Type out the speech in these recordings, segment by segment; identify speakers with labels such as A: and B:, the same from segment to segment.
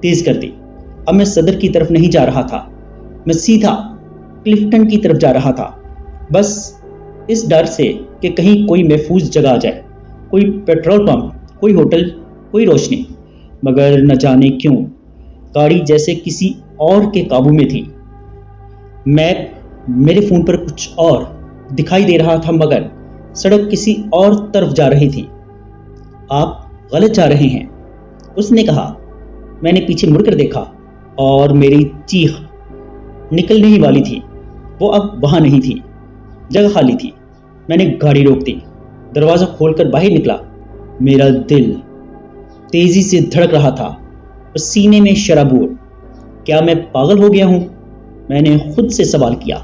A: تیز کر دی۔ اب میں صدر کی طرف نہیں جا رہا تھا، میں سیدھا کلفٹن کی طرف جا رہا تھا، بس اس ڈر سے کہ کہیں کوئی محفوظ جگہ آ جائے، کوئی پیٹرول پمپ، کوئی ہوٹل، کوئی روشنی۔ مگر نہ جانے کیوں گاڑی جیسے کسی اور کے قابو میں تھی۔ میپ میرے فون پر کچھ اور دکھائی دے رہا تھا، مگر سڑک کسی اور طرف جا رہی تھی۔ آپ غلط جا رہے ہیں، اس نے کہا۔ میں نے پیچھے مڑ کر دیکھا اور میری چیخ نکلنے ہی والی تھی۔ وہ اب وہاں نہیں تھی، جگہ خالی تھی۔ میں نے گاڑی روک دی، دروازہ کھول کر باہر نکلا۔ میرا دل تیزی سے دھڑک رہا تھا اور سینے میں شرابور۔ کیا میں پاگل ہو گیا ہوں؟ میں نے خود سے سوال کیا۔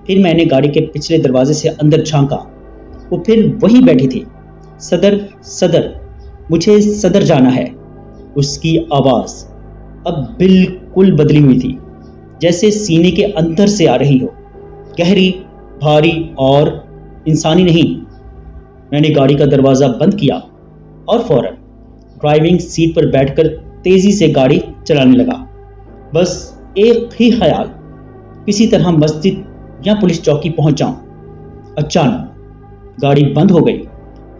A: پھر میں نے گاڑی کے پچھلے دروازے سے اندر جھانکا۔ وہ پھر وہیں بیٹھی تھی۔ صدر، صدر، مجھے صدر جانا ہے۔ اس کی آواز اب بالکل بدلی ہوئی تھی، جیسے سینے کے اندر سے آ رہی ہو، گہری، بھاری اور انسانی نہیں۔ میں نے گاڑی کا دروازہ بند کیا اور فوراً ڈرائیونگ سیٹ پر بیٹھ کر تیزی سے گاڑی چلانے لگا۔ بس ایک ہی خیال، کسی طرح مسجد یا پولیس چوکی پہنچ جاؤں۔ اچانک گاڑی بند ہو گئی،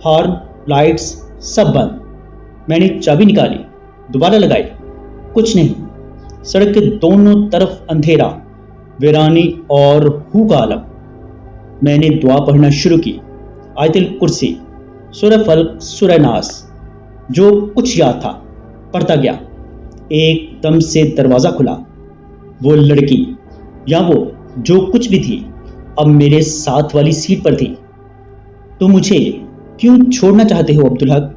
A: ہارن، لائٹس سب بند۔ میں نے چابی نکالی، دوبارہ لگائی، کچھ نہیں۔ سڑک کے دونوں طرف اندھیرا، ویرانی اور ہو کا عالم۔ میں نے دعا پڑھنا شروع کی، آیت الکرسی، سورہ فلق، سورہ ناس، جو کچھ یاد تھا پڑھتا گیا۔ ایک دم سے دروازہ کھلا۔ وہ لڑکی یا وہ جو کچھ بھی تھی اب میرے ساتھ والی سیٹ پر تھی۔ تم مجھے کیوں چھوڑنا چاہتے ہو عبدالحق؟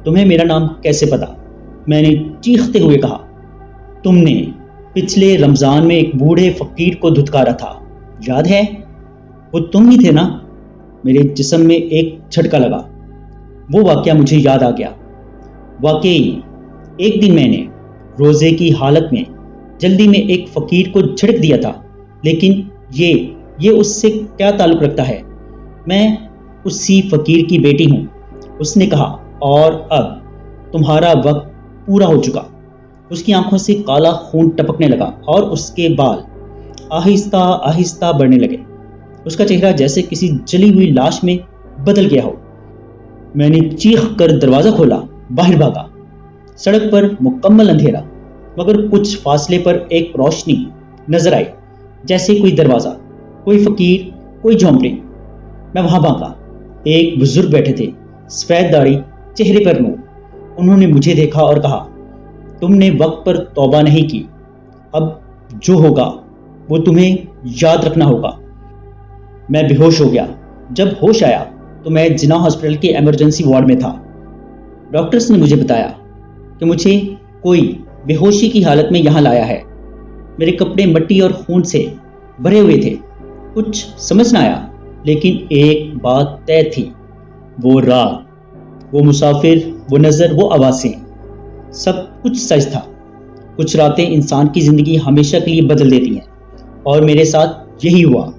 A: تمہیں میرا نام کیسے پتا؟ میں نے چیختے ہوئے کہا۔ تم نے پچھلے رمضان میں ایک بوڑھے فقیر کو دھتکارا تھا، یاد ہے؟ وہ تم ہی تھے نا؟ میرے جسم میں ایک جھٹکا لگا۔ وہ واقعہ مجھے یاد آ گیا۔ واقعی ایک دن میں نے روزے کی حالت میں جلدی میں ایک فقیر کو جھڑک دیا تھا، لیکن یہ اس سے کیا تعلق رکھتا ہے؟ میں اسی فقیر کی بیٹی ہوں، اس نے کہا، اور اب تمہارا وقت پورا ہو چکا۔ اس کی آنکھوں سے کالا خون ٹپکنے لگا اور اس کے بال آہستہ آہستہ بڑھنے لگے۔ اس کا چہرہ جیسے کسی جلی ہوئی لاش میں بدل گیا ہو۔ میں نے چیخ کر دروازہ کھولا، باہر بھاگا۔ سڑک پر مکمل اندھیرا، مگر کچھ فاصلے پر ایک روشنی نظر آئی، جیسے کوئی دروازہ، کوئی فقیر، کوئی جھونپڑی۔ میں وہاں بھاگا۔ ایک بزرگ بیٹھے تھے، سفید داڑھی، چہرے پر نور۔ انہوں نے مجھے دیکھا اور کہا، تم نے وقت پر توبہ نہیں کی، اب جو ہوگا وہ تمہیں یاد رکھنا ہوگا۔ میں بے ہوش ہو گیا۔ جب ہوش آیا تو میں جناح ہاسپٹل کے ایمرجنسی وارڈ میں تھا۔ ڈاکٹرز نے مجھے بتایا کہ مجھے کوئی بے ہوشی کی حالت میں یہاں لایا ہے۔ میرے کپڑے مٹی اور خون سے بھرے ہوئے تھے۔ کچھ سمجھ نہ آیا، لیکن ایک بات طے تھی، وہ رات، وہ مسافر، وہ نظر، وہ آوازیں، سب کچھ سچ تھا۔ کچھ راتیں انسان کی زندگی ہمیشہ کے لیے بدل دیتی ہیں، اور میرے ساتھ یہی ہوا۔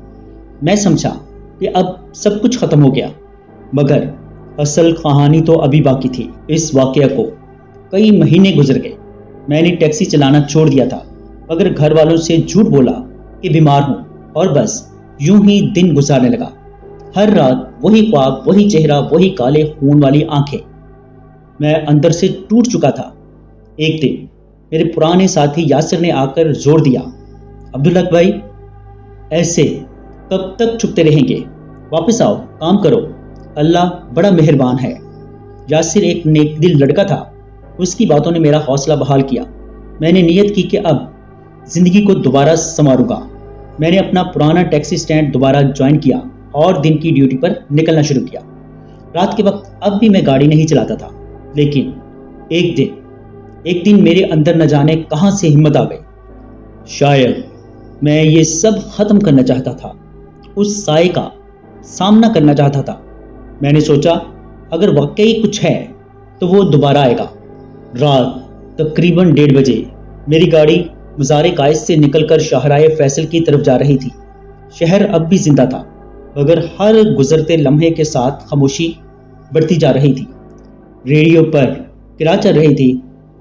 A: میں سمجھا کہ اب سب کچھ ختم ہو گیا، مگر اصل کہانی تو ابھی باقی تھی۔ اس واقعہ کو کئی مہینے گزر گئے۔ میں نے ٹیکسی چلانا چھوڑ دیا تھا، مگر گھر والوں سے جھوٹ بولا کہ بیمار ہوں، اور بس یوں ہی دن گزارنے لگا۔ ہر رات وہی خواب، وہی چہرہ، وہی کالے خون والی آنکھیں۔ میں اندر سے ٹوٹ چکا تھا۔ ایک دن میرے پرانے ساتھی یاسر نے آ کر زور دیا، عبدالحق بھائی، ایسے کب تک چھپتے رہیں گے؟ واپس آؤ، کام کرو، اللہ بڑا مہربان ہے۔ یاسر ایک نیک دل لڑکا تھا۔ اس کی باتوں نے میرا حوصلہ بحال کیا۔ میں نے نیت کی کہ اب زندگی کو دوبارہ سنواروں گا۔ میں نے اپنا پرانا ٹیکسی سٹینڈ دوبارہ جوائن کیا اور دن کی ڈیوٹی پر نکلنا شروع کیا۔ رات کے وقت اب بھی میں گاڑی نہیں چلاتا تھا، لیکن ایک دن میرے اندر نہ جانے کہاں سے ہمت آ گئی۔ شاید میں یہ سب ختم کرنا چاہتا تھا، اس سائے کا سامنا کرنا چاہتا تھا۔ میں نے سوچا اگر واقعی کچھ ہے تو وہ دوبارہ آئے گا۔ رات تقریباً 1:30 بجے میری گاڑی مزار قائد سے نکل کر شاہراہ فیصل کی طرف جا رہی تھی۔ شہر اب بھی زندہ تھا، مگر ہر گزرتے لمحے کے ساتھ خاموشی بڑھتی جا رہی تھی۔ ریڈیو پر قرأت چل رہی تھی،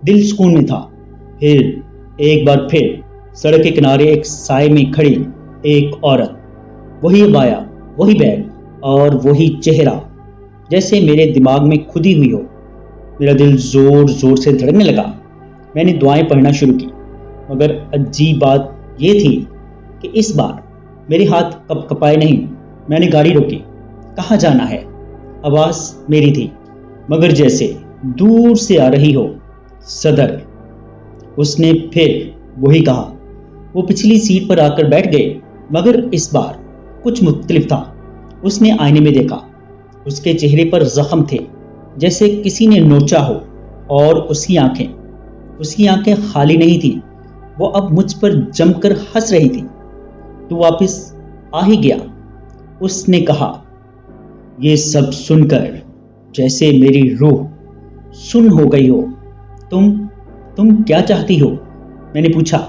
A: دل سکون میں تھا۔ پھر ایک بار پھر سڑک کے کنارے ایک سائے میں کھڑی ایک عورت، وہی عبایا، وہی بیگ اور وہی چہرہ، جیسے میرے دماغ میں کھدی ہوئی ہو۔ میرا دل زور زور سے دھڑکنے لگا۔ میں نے دعائیں پڑھنا شروع کی، مگر عجیب بات یہ تھی کہ اس بار میرے ہاتھ کپ کپائے نہیں۔ میں نے گاڑی روکی۔ کہاں جانا ہے؟ آواز میری تھی، مگر جیسے دور سے آ رہی ہو۔ صدر، اس نے پھر وہی کہا۔ وہ پچھلی سیٹ پر آ کر بیٹھ گئے، مگر اس بار کچھ مختلف تھا۔ اس نے آئینے میں دیکھا۔ اس کے چہرے پر زخم تھے، جیسے کسی نے نوچا ہو، اور اس کی آنکھیں خالی نہیں تھیں، وہ اب مجھ پر جم کر ہنس رہی تھی۔ تو واپس آ ہی گیا، اس نے کہا۔ یہ سب سن کر جیسے میری روح سن ہو گئی ہو۔ تم کیا چاہتی ہو؟ میں نے پوچھا،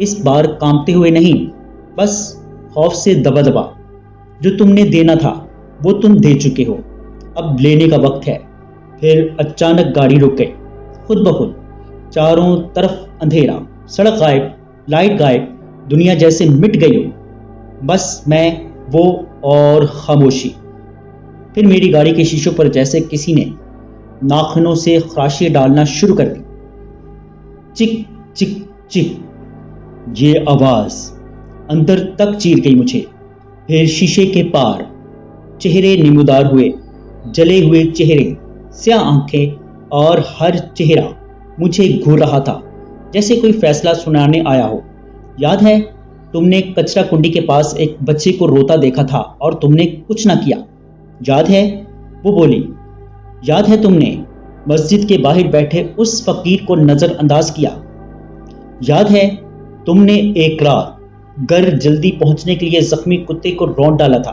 A: اس بار کانپتے ہوئے نہیں، بس خوف سے دبا دبا۔ جو تم نے دینا تھا وہ تم دے چکے ہو، اب لینے کا وقت ہے۔ پھر اچانک گاڑی رک گئی، خود بخود۔ چاروں طرف اندھیرا، سڑک غائب، لائٹ غائب، دنیا جیسے مٹ گئی ہو، بس میں، وہ اور خاموشی۔ پھر میری گاڑی کے شیشوں پر جیسے کسی نے ناخنوں سے خراشی ڈالنا شروع کر دی۔ چک چک چک، یہ آواز اندر تک چیر گئی مجھے۔ پھر شیشے کے پار چہرے نمودار ہوئے، جلے ہوئے چہرے، سیاہ آنکھیں، اور ہر چہرہ مجھے گھور رہا تھا، جیسے کوئی فیصلہ سنانے آیا ہو۔ یاد ہے تم نے کچرا کنڈی کے پاس ایک بچے کو روتا دیکھا تھا اور تم نے کچھ نہ کیا؟ یاد ہے؟ وہ بولی۔ یاد ہے تم نے مسجد کے باہر بیٹھے اس فقیر کو نظر انداز کیا؟ یاد ہے تم نے ایک رات گھر جلدی پہنچنے کے لیے زخمی کتے کو رونٹ ڈالا تھا،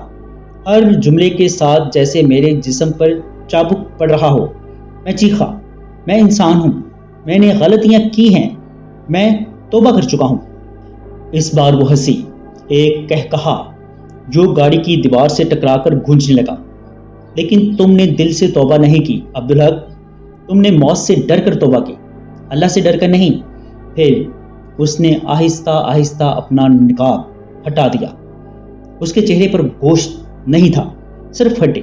A: ہر جملے کے ساتھ جیسے میرے جسم پر چابک پڑ رہا ہو؟ میں چیخا، میں انسان ہوں، میں نے غلطیاں کی ہیں، میں توبہ کر چکا ہوں۔ اس بار وہ ہنسی، ایک کہکہا جو گاڑی کی دیوار سے ٹکرا کر گونجنے لگا۔ لیکن تم نے دل سے توبہ نہیں کی عبدالحق، تم نے موت سے ڈر کر توبہ کی، اللہ سے ڈر کر نہیں۔ پھر اس نے آہستہ آہستہ اپنا نقاب ہٹا دیا۔ اس کے چہرے پر گوشت نہیں تھا، صرف ہڈی،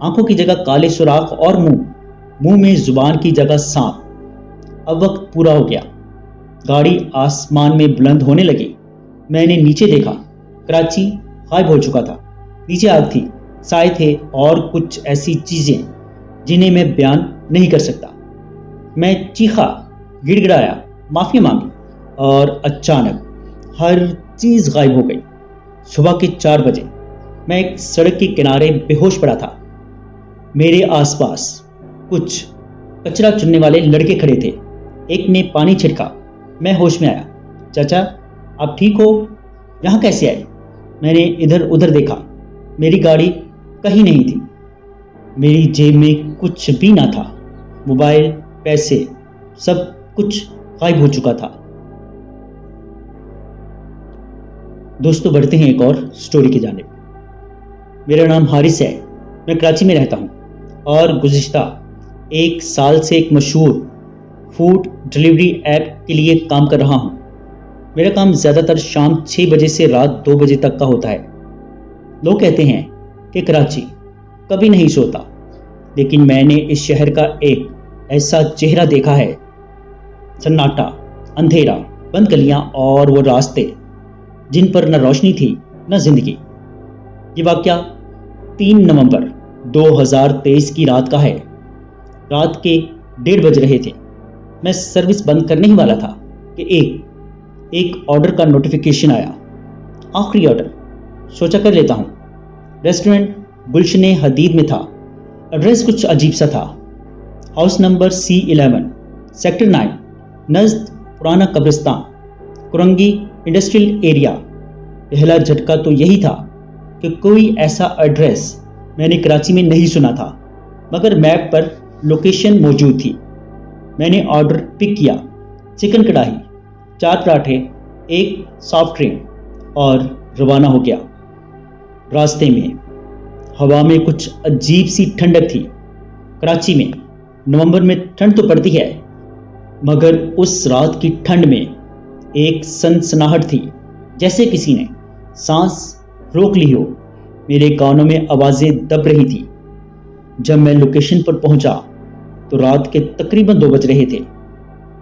A: آنکھوں کی جگہ کالے سوراخ، اور منہ میں زبان کی جگہ سانپ۔ اب وقت پورا ہو گیا، گاڑی آسمان میں بلند ہونے لگی۔ میں نے نیچے دیکھا، کراچی غائب ہو چکا تھا۔ نیچے آگ تھی، سائے تھے، اور کچھ ایسی چیزیں جنہیں میں بیان نہیں کر سکتا۔ میں چیخا، گڑ گڑایا، معافی مانگی، اور اچانک ہر چیز غائب ہو گئی۔ صبح کے 4 بجے میں ایک سڑک کے کنارے بے ہوش پڑا تھا۔ میرے آس پاس کچھ کچرا چننے والے لڑکے کھڑے تھے۔ ایک نے پانی چھڑکا، میں ہوش میں آیا۔ چاچا آپ ٹھیک ہو؟ یہاں کیسے آئے؟ میں نے ادھر ادھر دیکھا، میری گاڑی کہیں نہیں تھی، میری جیب میں کچھ بھی نہ تھا، موبائل، پیسے، سب کچھ غائب ہو چکا تھا۔ دوستو بڑھتے ہیں ایک اور سٹوری کی جانب۔ میرا نام حارث ہے، میں کراچی میں رہتا ہوں، اور گزشتہ 1 سال سے ایک مشہور فوڈ ڈیلیوری ایپ کے لیے کام کر رہا ہوں۔ میرا کام زیادہ تر شام 6 بجے سے رات 2 بجے تک کا ہوتا ہے۔ لوگ کہتے ہیں کہ کراچی کبھی نہیں سوتا، لیکن میں نے اس شہر کا ایک ایسا چہرہ دیکھا ہے، سناٹا، اندھیرا، بند گلیاں، اور وہ راستے جن پر نہ روشنی تھی نہ زندگی۔ یہ واقعہ 3 نومبر 2023 کی رات کا ہے۔ رات کے 1:30 بج رہے تھے۔ میں سروس بند کرنے ہی والا تھا کہ ایک آرڈر کا نوٹیفیکیشن آیا۔ آخری آرڈر، سوچا کر لیتا ہوں۔ ریسٹورنٹ گلشن حدید میں تھا۔ ایڈریس کچھ عجیب سا تھا، ہاؤس نمبر C11 سیکٹر 9 نزد پرانا قبرستان، کرنگی انڈسٹریل ایریا۔ پہلا جھٹکا تو یہی تھا کہ کوئی ایسا ایڈریس میں نے کراچی میں نہیں سنا تھا، مگر میپ پر لوکیشن موجود تھی۔ میں نے آرڈر پک کیا، چکن کڑاہی، 4 پراٹھے، 1 سافٹ ڈرنک، اور روانہ ہو گیا۔ راستے میں ہوا میں کچھ عجیب سی ٹھنڈک تھی۔ کراچی میں نومبر میں ٹھنڈ تو پڑتی ہے، مگر اس رات کی ٹھنڈ میں ایک سنسناہٹ تھی، جیسے کسی نے سانس روک لی ہو۔ میرے کانوں میں آوازیں دب رہی تھی۔ جب میں لوکیشن پر پہنچا تو رات کے تقریباً 2 بج رہے تھے۔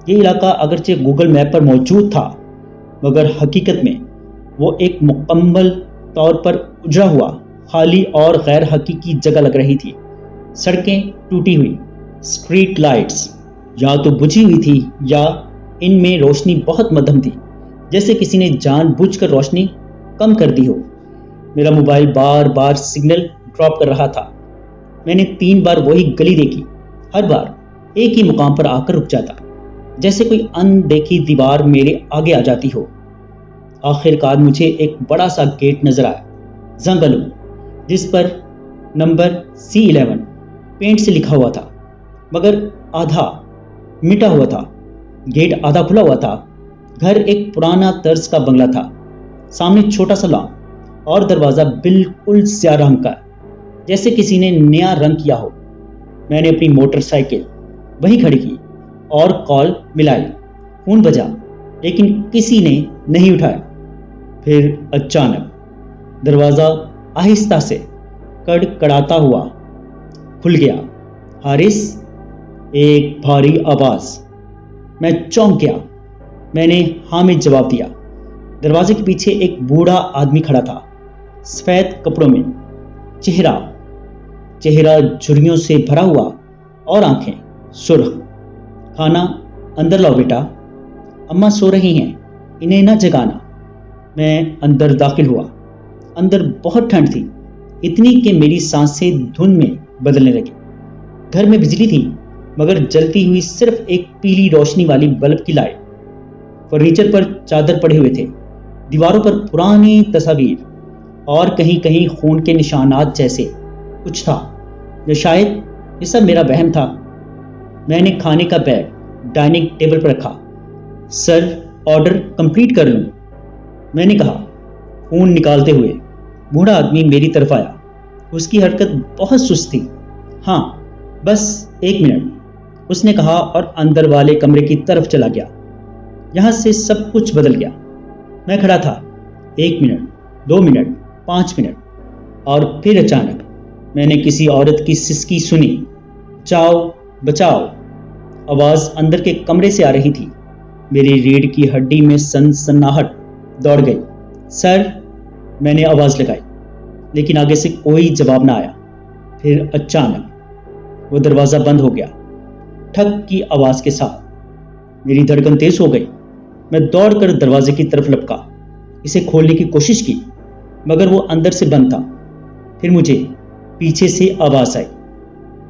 A: یہ علاقہ اگرچہ گوگل میپ پر موجود تھا، مگر حقیقت میں وہ ایک مکمل طور پر اجڑا ہوا، خالی اور غیر حقیقی جگہ لگ رہی تھی۔ سڑکیں ٹوٹی ہوئی، اسٹریٹ لائٹس یا تو بجھی ہوئی تھی یا ان میں روشنی بہت مدھم تھی، جیسے کسی نے جان بوجھ کر روشنی کم کر دی ہو۔ میرا موبائل بار بار سگنل ڈراپ کر رہا تھا۔ میں نے 3 بار وہی گلی دیکھی، ہر بار ایک ہی مقام پر آ کر رک جاتا، جیسے کوئی اندیکھی دیوار میرے آگے آ جاتی ہو۔ آخر کار مجھے ایک بڑا سا گیٹ نظر آیا، زنگلو، جس پر نمبر C11 پینٹ سے لکھا ہوا تھا، مگر آدھا مٹا ہوا تھا۔ گیٹ آدھا کھلا ہوا تھا۔ گھر ایک پرانا طرز کا بنگلہ تھا، سامنے چھوٹا سا لان اور دروازہ بالکل سیاہ رنگ کا، جیسے کسی نے نیا رنگ کیا ہو۔ میں نے اپنی موٹر سائیکل وہیں کھڑی کی اور کال ملائی۔ فون بجا لیکن کسی نے نہیں اٹھایا۔ پھر اچانک دروازہ آہستہ سے کڑکڑاتا ہوا کھل گیا۔ حارث، ایک بھاری آواز۔ میں چونک گیا۔ میں نے ہاں میں جواب دیا۔ دروازے کے پیچھے ایک بوڑھا آدمی کھڑا تھا، سفید کپڑوں میں، چہرہ جھریوں سے بھرا ہوا اور آنکھیں سرخ۔ کھانا اندر لاؤ بیٹا، اماں سو رہی ہیں، انہیں نہ جگانا۔ میں اندر داخل ہوا۔ اندر بہت ٹھنڈ تھی، اتنی کہ میری سانسیں دھند میں بدلنے لگی۔ گھر میں بجلی تھی، مگر جلتی ہوئی صرف ایک پیلی روشنی والی بلب کی لائٹ۔ فرنیچر پر چادر پڑے ہوئے تھے، دیواروں پر پرانی تصاویر اور کہیں کہیں خون کے نشانات جیسے کچھ تھا، یا شاید یہ سب میرا وہم تھا۔ میں نے کھانے کا بیگ ڈائننگ ٹیبل پر رکھا۔ سر، آرڈر کمپلیٹ کر لوں؟ میں نے کہا، فون نکالتے ہوئے۔ بوڑھا آدمی میری طرف آیا۔ اس کی حرکت بہت سست تھی۔ ہاں، بس 1 منٹ، اس نے کہا اور اندر والے کمرے کی طرف چلا گیا۔ یہاں سے سب کچھ بدل گیا۔ میں کھڑا تھا، 1 منٹ، 2 منٹ، 5 منٹ، اور پھر اچانک میں نے کسی عورت کی سسکی سنی، بچاؤ بچاؤ۔ آواز اندر کے کمرے سے آ رہی تھی۔ میری ریڑھ کی ہڈی میں سنسناہٹ دوڑ گئی۔ سر، میں نے آواز لگائی، لیکن آگے سے کوئی جواب نہ آیا۔ پھر اچانک وہ دروازہ بند ہو گیا، ٹھک کی آواز کے ساتھ۔ میری دھڑکن تیز ہو گئی۔ میں دوڑ کر دروازے کی طرف لپکا، اسے کھولنے کی کوشش کی، مگر وہ اندر سے بند تھا۔ پھر مجھے پیچھے سے آواز آئی۔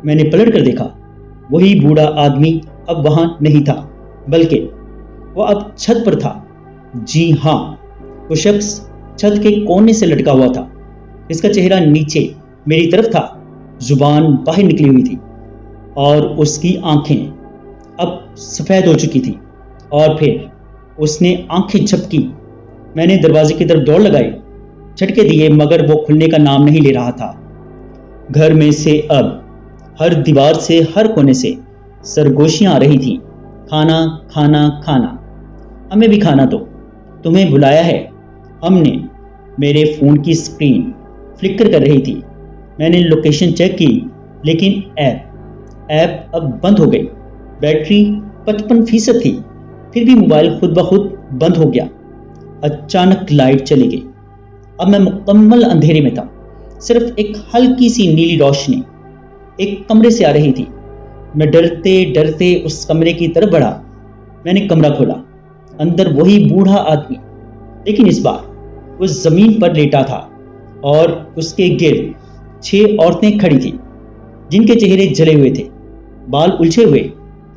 A: میں نے پلٹ کر دیکھا، وہی بوڑھا آدمی اب وہاں نہیں تھا، بلکہ وہ اب چھت پر تھا۔ جی ہاں، وہ شخص چھت کے کونے سے لٹکا ہوا تھا، اس کا چہرہ نیچے میری طرف تھا، زبان باہر نکلی ہوئی تھی، اور اس کی آنکھیں اب سفید ہو چکی تھی۔ اور پھر اس نے آنکھیں جھپکی۔ میں نے دروازے کی طرف دوڑ لگائی، جھٹکے دیے، مگر وہ کھلنے کا نام نہیں لے رہا تھا۔ گھر میں سے اب ہر دیوار سے، ہر کونے سے سرگوشیاں آ رہی تھیں۔ کھانا کھانا کھانا، ہمیں بھی کھانا دو، تمہیں بلایا ہے ہم نے۔ میرے فون کی اسکرین فلکر کر رہی تھی۔ میں نے لوکیشن چیک کی، لیکن ایپ اب بند ہو گئی۔ بیٹری 55% تھی، پھر بھی موبائل خود بخود بند ہو گیا۔ اچانک لائٹ چلی گئی۔ اب میں مکمل اندھیرے میں تھا، صرف ایک ہلکی سی نیلی روشنی ایک کمرے سے آ رہی تھی۔ میں ڈرتے ڈرتے اس کمرے کی طرف بڑھا۔ میں نے کمرہ کھولا، اندر وہی بوڑھا آدمی، لیکن اس بار وہ زمین پر لیٹا تھا اور اس کے گرد 6 عورتیں کھڑی تھیں، جن کے چہرے جلے ہوئے تھے، بال الجھے ہوئے،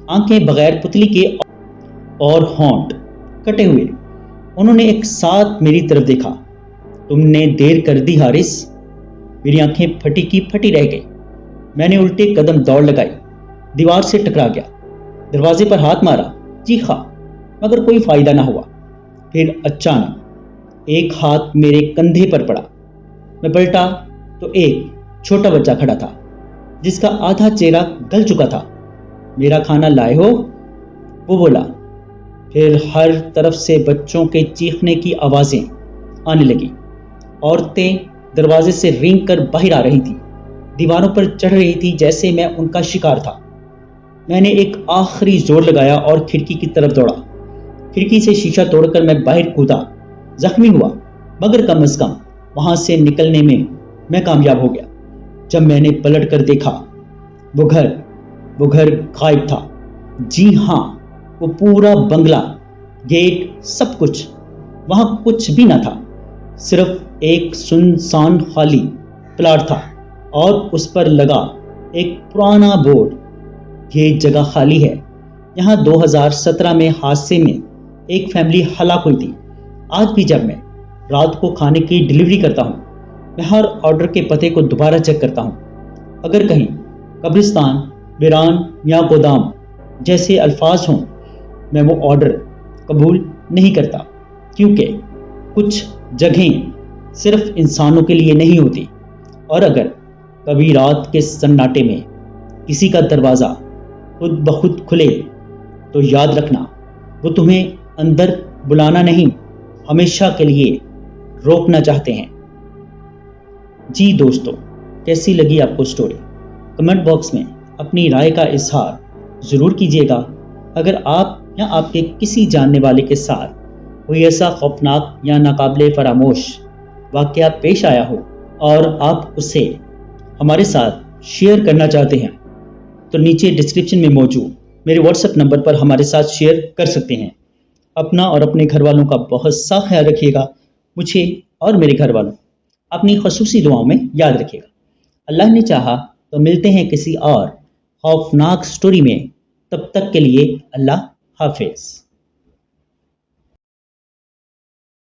A: آنکھیں بغیر پتلی کے اور ہونٹ کٹے ہوئے۔ انہوں نے ایک ساتھ میری طرف دیکھا۔ تم نے دیر کر دی حارث۔ میری آنکھیں پھٹی کی پھٹی رہ گئی۔ میں نے الٹے قدم دوڑ لگائی، دیوار سے ٹکرا گیا، دروازے پر ہاتھ مارا، چیخا، مگر کوئی فائدہ نہ ہوا۔ پھر اچانک ایک ہاتھ میرے کندھے پر پڑا۔ میں پلٹا تو ایک چھوٹا بچہ کھڑا تھا، جس کا آدھا چہرہ گل چکا تھا۔ میرا کھانا لائے ہو؟ وہ بولا۔ پھر ہر طرف سے بچوں کے چیخنے کی آوازیں آنے لگی۔ عورتیں دروازے سے رینگ کر باہر آ رہی تھیں، دیواروں پر چڑھ رہی تھی جیسے میں ان کا شکار تھا۔ میں نے ایک آخری زور لگایا اور کھڑکی کی طرف دوڑا۔ کھڑکی سے شیشہ توڑ کر میں باہر کودا، زخمی ہوا، مگر کم از کم وہاں سے نکلنے میں کامیاب ہو گیا۔ جب میں نے پلٹ کر دیکھا، وہ گھر غائب تھا۔ جی ہاں، وہ پورا بنگلہ، گیٹ، سب کچھ، وہاں کچھ بھی نہ تھا، صرف ایک سنسان خالی پلاٹ تھا اور اس پر لگا ایک پرانا بورڈ، یہ جگہ خالی ہے، یہاں 2017 میں حادثے میں ایک فیملی ہلاک ہوئی تھی۔ آج بھی جب میں رات کو کھانے کی ڈلیوری کرتا ہوں، میں ہر آرڈر کے پتے کو دوبارہ چیک کرتا ہوں۔ اگر کہیں قبرستان، ویران یا گودام جیسے الفاظ ہوں، میں وہ آرڈر قبول نہیں کرتا، کیونکہ کچھ جگہیں صرف انسانوں کے لیے نہیں ہوتی، اور اگر کبھی رات کے سناٹے میں کسی کا دروازہ خود بخود کھلے تو یاد رکھنا، وہ تمہیں اندر بلانا نہیں، ہمیشہ کے لیے روکنا چاہتے ہیں۔ جی دوستو، کیسی لگی آپ کو سٹوری؟ کمنٹ باکس میں اپنی رائے کا اظہار ضرور کیجیے گا۔ اگر آپ یا آپ کے کسی جاننے والے کے ساتھ کوئی ایسا خوفناک یا ناقابل فراموش واقعہ پیش آیا ہو اور آپ اسے ہمارے ساتھ شیئر کرنا چاہتے ہیں، تو نیچے ڈسکرپشن میں موجود میرے واٹس ایپ نمبر پر ہمارے ساتھ شیئر کر سکتے ہیں۔ اپنا اور اپنے گھر والوں کا بہت سا خیال رکھیے گا۔ مجھے اور میرے گھر والوں اپنی خصوصی دعاؤں میں یاد رکھیے گا۔ اللہ نے چاہا تو ملتے ہیں کسی اور خوفناک سٹوری میں، تب تک کے لیے اللہ حافظ۔